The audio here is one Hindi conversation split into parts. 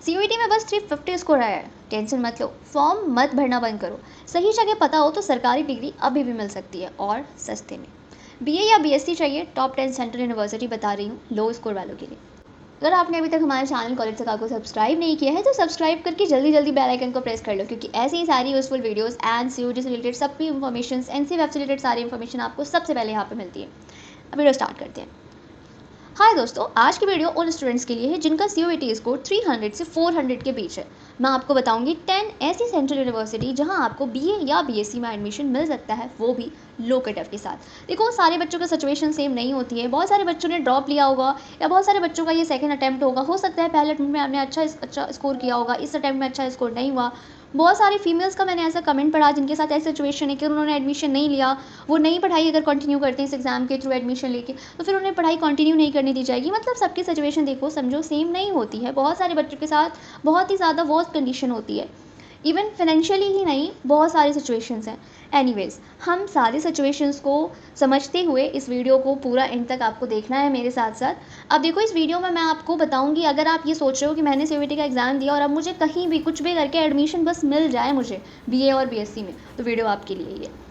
सीयूईटी में बस 350 स्कोर आया है, टेंशन मत लो, फॉर्म मत भरना बंद करो। सही जगह पता हो तो सरकारी डिग्री अभी भी मिल सकती है और सस्ते में। बीए या बीएससी चाहिए, टॉप 10 सेंट्रल यूनिवर्सिटी बता रही हूँ लो स्कोर वालों के लिए। अगर आपने अभी तक हमारे चैनल कॉलेज सखा को सब्सक्राइब नहीं किया है तो सब्सक्राइब करके जल्दी जल्दी बेल आइकन को प्रेस कर लो, क्योंकि ऐसी ही सारी यूजफुल वीडियोस एंड सीयूईटी से रिलेटेड सभी इन्फॉर्मेशन, एनसी वेब से रिलेटेड सारी इन्फॉर्मेशन आपको सबसे पहले यहाँ पे मिलती है। अब वीडियो स्टार्ट करते हैं। हाय दोस्तों, आज की वीडियो उन स्टूडेंट्स के लिए है जिनका सीयूईटी स्कोर 300 से 400 के बीच है। मैं आपको बताऊंगी 10 ऐसी सेंट्रल यूनिवर्सिटी जहां आपको बीए या बीएससी में एडमिशन मिल सकता है, वो भी लो कट ऑफ के साथ। देखो, सारे बच्चों का सिचुएशन सेम नहीं होती है। बहुत सारे बच्चों ने ड्रॉप लिया होगा या बहुत सारे बच्चों का ये सेकंड अटेम्प्ट होगा। हो सकता है पहले अटेम्प्ट में आपने अच्छा स्कोर किया होगा, इस अटेम्प्ट में अच्छा स्कोर नहीं हुआ। बहुत सारी फीमेल्स का मैंने ऐसा कमेंट पढ़ा जिनके साथ ऐसी सिचुएशन है कि उन्होंने एडमिशन नहीं लिया, वो नई पढ़ाई अगर कंटिन्यू करते हैं इस एग्ज़ाम के थ्रू एडमिशन लेके तो फिर उन्हें पढ़ाई कंटिन्यू नहीं करने दी जाएगी। मतलब सबकी सिचुएशन देखो समझो सेम नहीं होती है। बहुत सारे बच्चों के साथ बहुत ही ज़्यादा वर्स्ट कंडीशन होती है, इवन फाइनेंशियली ही नहीं, बहुत सारी सिचुएशंस हैं। एनीवेज, हम सारी सिचुएशंस को समझते हुए इस वीडियो को पूरा एंड तक आपको देखना है मेरे साथ साथ। अब देखो, इस वीडियो में मैं आपको बताऊंगी, अगर आप ये सोच रहे हो कि मैंने सीयूईटी का एग्ज़ाम दिया और अब मुझे कहीं भी कुछ भी करके एडमिशन बस मिल जाए मुझे बीए और बीएससी में, तो वीडियो आपके लिए ही है।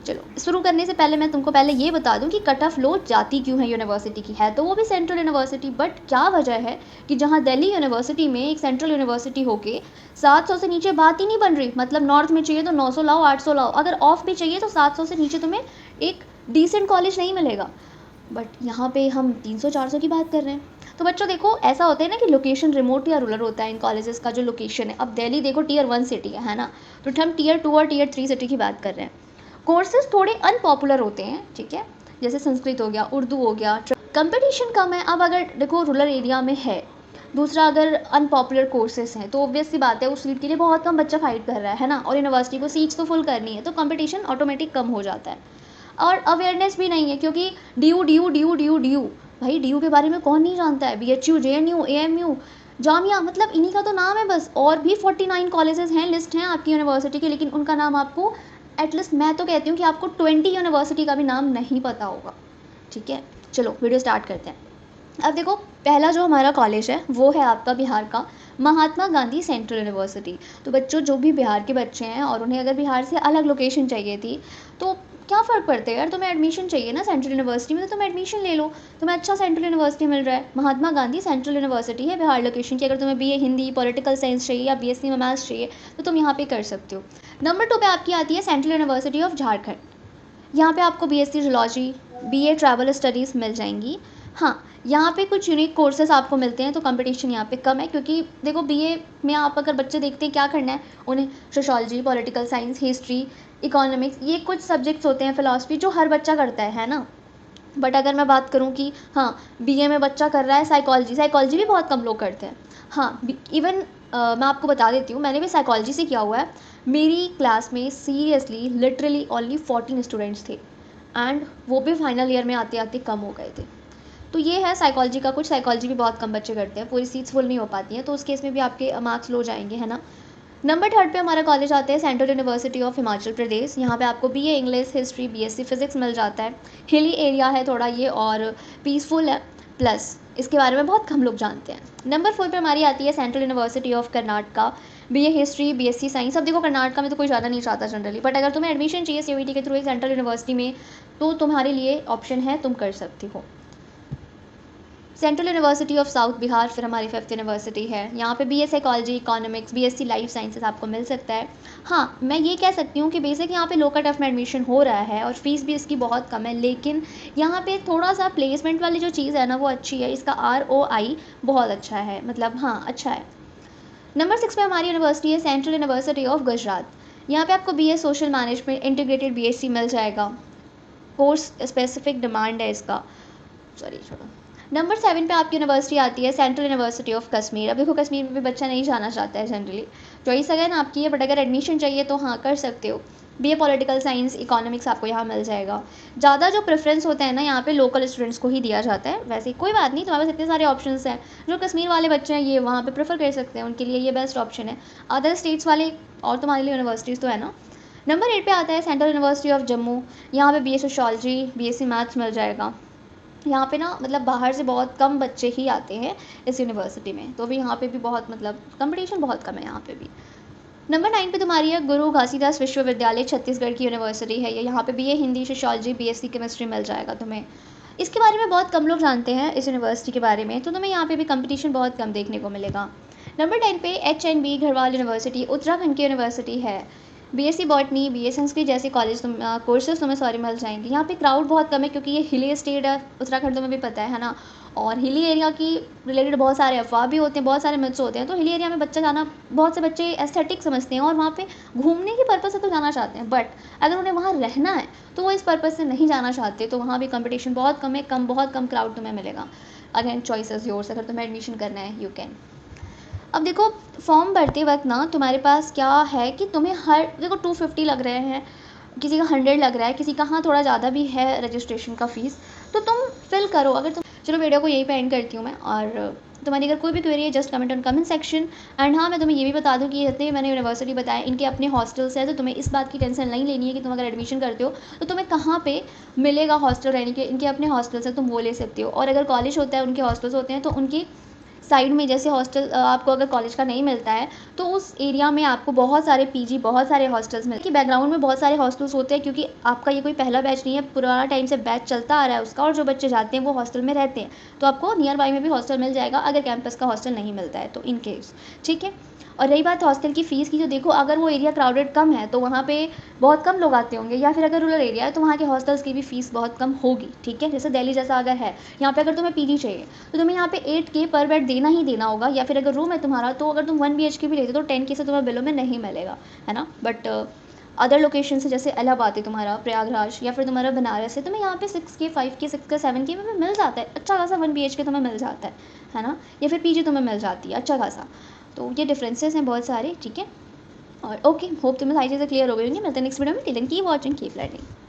चलो, शुरू करने से पहले मैं तुमको पहले ये बता दूं कि कट ऑफ लो जाती क्यों है यूनिवर्सिटी की। है तो वो भी सेंट्रल यूनिवर्सिटी, बट क्या वजह है कि जहां दिल्ली यूनिवर्सिटी में एक सेंट्रल यूनिवर्सिटी होके 700 से नीचे बात ही नहीं बन रही। मतलब नॉर्थ में चाहिए तो 900 लाओ, 800 लाओ, अगर ऑफ भी चाहिए तो 700 से नीचे तुम्हें एक डिसेंट कॉलेज नहीं मिलेगा। बट यहाँ पे हम 300-400 की बात कर रहे हैं। तो बच्चों देखो, ऐसा होता है ना कि लोकेशन रिमोट या रूरल होता है इन कॉलेजेस का जो लोकेशन है। अब दिल्ली देखो टियर 1 सिटी है ना, तो हम टियर 2 और टियर 3 सिटी की बात कर रहे हैं। कोर्सेज थोड़े अनपॉपुलर होते हैं, ठीक है, जैसे संस्कृत हो गया, उर्दू हो गया, कंपटीशन कम है। अब अगर देखो रूरल एरिया में है, दूसरा अगर अनपॉपुलर कोर्सेज हैं तो ऑब्वियस सी बात है उस सीट के लिए बहुत कम बच्चा फाइट कर रहा है ना, और यूनिवर्सिटी को सीट्स तो फुल करनी है, तो कंपटीशन ऑटोमेटिक कम हो जाता है। और अवेयरनेस भी नहीं है, क्योंकि डी यू भाई, डी यू के बारे में कौन नहीं जानता है। BHU, JNU, AMU, जामिया, मतलब इन्हीं का तो नाम है बस। और भी 49 कॉलेजेस हैं, लिस्ट हैं आपकी यूनिवर्सिटी की, लेकिन उनका नाम आपको, एटलीस्ट मैं तो कहती हूँ कि आपको 20 यूनिवर्सिटी का भी नाम नहीं पता होगा। ठीक है, चलो वीडियो स्टार्ट करते हैं। अब देखो, पहला जो हमारा कॉलेज है वो है आपका बिहार का महात्मा गांधी सेंट्रल यूनिवर्सिटी। तो बच्चों, जो भी बिहार के बच्चे हैं और उन्हें अगर बिहार से अलग लोकेशन चाहिए थी, तो क्या फ़र्क पड़ता है यार, तुम्हें एडमिशन चाहिए ना सेंट्रल यूनिवर्सिटी में, तो तुम एडमिशन ले लो। तुम्हें अच्छा सेंट्रल यूनिवर्सिटी मिल रहा है, महात्मा गांधी सेंट्रल यूनिवर्सिटी है बिहार लोकेशन की। अगर तुम्हें बीए हिंदी, पॉलिटिकल साइंस चाहिए या बीएससी में मैथ्स चाहिए तो तुम यहाँ पे कर सकते हो। नंबर 2 पे आपकी आती है सेंट्रल यूनिवर्सिटी ऑफ झारखंड। यहाँ पे आपको BSc zoology, BA travel studies मिल जाएंगी। हाँ, यहाँ पे कुछ यूनिक कोर्सेज आपको मिलते हैं, तो कंपटीशन यहाँ पे कम है, क्योंकि देखो बीए में आप अगर बच्चे देखते हैं क्या करना है, उन्हें sociology, political science, history, economics, ये कुछ सब्जेक्ट्स होते हैं, फिलॉसफी, जो हर बच्चा करता है ना। बट अगर मैं बात करूँ कि हाँ, बीए में बच्चा कर रहा है साइकोलॉजी भी बहुत कम लोग करते हैं। हाँ, इवन मैं आपको बता देती हूँ, मैंने भी साइकोलॉजी से किया हुआ है। मेरी क्लास में सीरियसली लिटरली ओनली 14 स्टूडेंट्स थे, एंड वो भी फाइनल ईयर में आते आते कम हो गए थे। तो ये है साइकोलॉजी का कुछ। साइकोलॉजी भी बहुत कम बच्चे करते हैं, पूरी सीट्स फुल नहीं हो पाती हैं, तो उस केस में भी आपके मार्क्स लो जाएंगे, है ना। नंबर 3 पे हमारा कॉलेज आता है central university of Himachal Pradesh. यहाँ पे आपको BA English, history, BSc physics मिल जाता है। हिली एरिया है थोड़ा ये, और पीसफुल है, प्लस इसके बारे में बहुत कम लोग जानते हैं। नंबर 4 पे हमारी आती है central university of Karnataka, BA history, BSc science. अब देखो, कर्नाटका में तो कोई ज़्यादा नहीं चाहता जनरली, बट अगर तुम्हें एडमिशन चाहिए सीयूईटी के थ्रू एक सेंट्रल यूनिवर्सिटी में, तो तुम्हारे लिए ऑप्शन है, तुम कर सकती हो। Central university of south Bihar फिर हमारी 5th यूनिवर्सिटी है। यहाँ पे BA psychology, economics, BSc life sciences आपको मिल सकता है। हाँ, मैं ये कह सकती हूँ कि बेसिक यहाँ पे लो कट ऑफ में एडमिशन हो रहा है और फीस भी इसकी बहुत कम है, लेकिन यहाँ पे थोड़ा सा प्लेसमेंट वाली जो चीज़ है ना वो अच्छी है। इसका ROI बहुत अच्छा है, मतलब हाँ अच्छा है। नंबर 6 पे हमारी यूनिवर्सिटी है सेंट्रल यूनिवर्सिटी ऑफ गुजरात। यहाँ पे आपको BA social management, integrated BSc मिल जाएगा। कोर्स स्पेसिफिक डिमांड है इसका, सॉरी छोड़ो। नंबर 7 पे आपकी यूनिवर्सिटी आती है सेंट्रल यूनिवर्सिटी ऑफ कश्मीर। अब देखो, कश्मीर में भी बच्चा नहीं जाना चाहता है जनरली, चॉइस अगर ना आपकी है, बट अगर एडमिशन चाहिए तो हाँ कर सकते हो। बीए पॉलिटिकल साइंस, इकोनॉमिक्स आपको यहाँ मिल जाएगा। ज़्यादा जो प्रेफरेंस होता है ना यहाँ पे लोकल स्टूडेंट्स को ही दिया जाता है। वैसे कोई बात नहीं, तुम्हारे पास इतने सारे ऑप्शंस हैं, जो कश्मीर वाले बच्चे हैं ये वहाँ पे प्रेफर कर सकते हैं, उनके लिए ये बेस्ट ऑप्शन है। अदर स्टेट्स वाले और तुम्हारे लिए यूनिवर्सिटीज़ तो है ना। नंबर 8 पे आता है सेंट्रल यूनिवर्सिटी ऑफ जम्मू। यहाँ पे बीए सोशोलॉजी, बीएससी मैथ्स मिल जाएगा। यहाँ पे ना मतलब बाहर से बहुत कम बच्चे ही आते हैं इस यूनिवर्सिटी में, तो भी यहाँ पे भी बहुत मतलब कंपटीशन बहुत कम है यहाँ पे भी। नंबर 9 पे तुम्हारी है गुरु घासीदास विश्वविद्यालय, छत्तीसगढ़ की यूनिवर्सिटी है ये। यहाँ पे BA Hindi, sociology, BSc chemistry मिल जाएगा तुम्हें। इसके बारे में बहुत कम लोग जानते हैं इस यूनिवर्सिटी के बारे में, तो तुम्हें यहाँ पे भी कंपटीशन बहुत कम देखने को मिलेगा। नंबर 10 पे HNB गढ़वाल यूनिवर्सिटी, उत्तराखंड की यूनिवर्सिटी है। बीएससी बॉटनी, बीए संस्कृत जैसे कॉलेज कोर्सेज तुम्हें सॉरी मिल जाएंगे। यहाँ पे क्राउड बहुत कम है क्योंकि ये हिली स्टेट है, उत्तराखंड तुम्हें भी पता है ना। और हिली एरिया की रिलेटेड बहुत सारे अफवाह भी होते हैं, बहुत सारे मिथ्स होते हैं। तो हिली एरिया में बच्चा जाना, बहुत से बच्चे एस्थेटिक समझते हैं और वहाँ पे घूमने की पर्पज़ से तो जाना चाहते हैं, बट अगर उन्हें वहाँ रहना है तो वो इस पर्पज़ से नहीं जाना चाहते। तो वहाँ भी कंपटीशन बहुत कम है, बहुत कम क्राउड तुम्हें मिलेगा। अगेन चॉइस इज़ योर्स, अगर तुम्हें एडमिशन करना है यू कैन। अब देखो फॉर्म भरते वक्त ना तुम्हारे पास क्या है कि तुम्हें हर देखो 250 लग रहे हैं, किसी का 100 लग रहा है, किसी का हाँ थोड़ा ज़्यादा भी है रजिस्ट्रेशन का फ़ीस, तो तुम फिल करो। अगर तुम चलो वीडियो को यहीं पे एंड करती हूँ मैं, और तुम्हारी अगर कोई भी क्वेरी है just comment on comment section. And हाँ मैं तुम्हें ये भी बता दूँ कि जितने मैंने यूनिवर्सिटी बताया इनके अपने हॉस्टल्स है, तो तुम्हें इस बात की टेंशन नहीं लेनी है कि तुम अगर एडमिशन करते हो तो तुम्हें कहाँ पे मिलेगा हॉस्टल रहने के। इनके अपने हॉस्टल्स है, तुम वो ले सकते हो। और अगर कॉलेज होता है उनके हॉस्टल्स होते हैं, तो उनकी साइड में जैसे हॉस्टल आपको अगर कॉलेज का नहीं मिलता है तो उस एरिया में आपको बहुत सारे पीजी, बहुत सारे हॉस्टल्स मिलते हैं। बैकग्राउंड में बहुत सारे हॉस्टल्स होते हैं क्योंकि आपका ये कोई पहला बैच नहीं है, पुराना टाइम से बैच चलता आ रहा है उसका, और जो बच्चे जाते हैं वो हॉस्टल में रहते हैं। तो आपको नियर बाई में भी हॉस्टल मिल जाएगा अगर कैंपस का हॉस्टल नहीं मिलता है तो, इन केस। ठीक है। और रही बात हॉस्टल की फ़ीस की, तो देखो अगर वो एरिया क्राउडेड कम है तो वहाँ पे बहुत कम लोग आते होंगे, या फिर अगर रूरल एरिया है तो वहाँ के हॉस्टल्स की भी फ़ीस बहुत कम होगी। ठीक है। जैसे दिल्ली जैसा अगर है, यहाँ पे अगर तुम्हें पीजी चाहिए तो तुम्हें यहाँ पे 8K पर बेड देना ही देना होगा, या फिर अगर रूम है तुम्हारा तो अगर तुम 1 BHK भी लेते तो 10K से तुम्हें बिलों में नहीं मिलेगा, है ना। बट अदर लोकेशन से जैसे इलाहाबाद है तुम्हारा, प्रयागराज, या फिर तुम्हारा बनारस है, तुम्हें यहाँ पे 6K, 5K, 6K, 7K में मिल जाता है अच्छा खासा। 1 BHK तुम्हें मिल जाता है ना। या फिर पीजी तुम्हें मिल जाती है अच्छा खासा। तो ये डिफरेंसेस हैं बहुत सारे। ठीक है। और ओके, होप तुम्हें सारी चीज़ें क्लियर हो गई होंगी। मिलते हैं नेक्स्ट वीडियो में। Till then keep watching, keep learning.